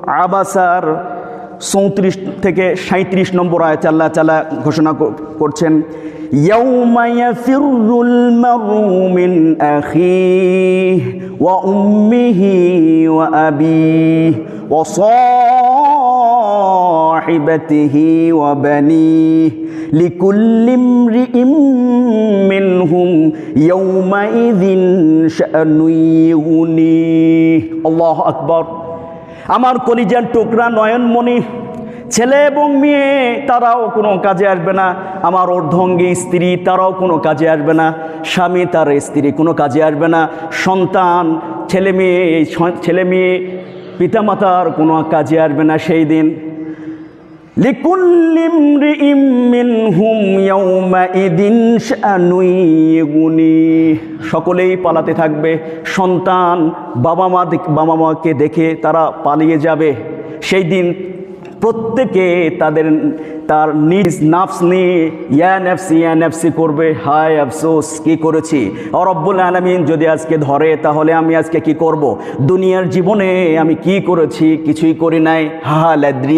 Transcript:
আবাসার 34 থেকে 37 নম্বর আয়াতে আল্লাহ তাআলা ঘোষণা করছেন, ইয়াউমা ইয়াফিরুল মারউ মিন আখিহি ওয়া উম্মিহি ওয়া আবিহি ওয়া সাহিবাতিহি ওয়া বানিহি লিকুল্লি ইমরিইম মিনহুম ইয়াউমাইযিন শাআনুন ইউগনিহি। আল্লাহু আকবার। আমার কলিজার টুকরা নয়নমণি, ছেলে এবং মেয়ে তারাও কোনো কাজে আসবে না, আমার অর্ধাঙ্গী স্ত্রী তারাও কোনো কাজে আসবে না, স্বামী তার স্ত্রী কোনো কাজে আসবে না, সন্তান ছেলে মেয়ে পিতামাতার কোনো কাজে আসবে না সেই দিন। লিকুল্লি ইমরিইম মিনহুম ইয়াউমাইযিন শাআনুন ইউগনিহি। সকলেই পালাতে থাকবে, সন্তান বাবা মাকে দেখে তারা পালিয়ে যাবে। সেই দিন প্রত্যেকে তার নিজ নাফস নিয়ে ইয়া নাফসি করবে, হায় আফসোস কি করেছি, রব্বুল আলামিন যদি আজকে ধরে তাহলে আমি আজকে কি করব, দুনিয়ার জীবনে আমি কি করেছি, কিছুই করি নাই, হা লাদ্রি।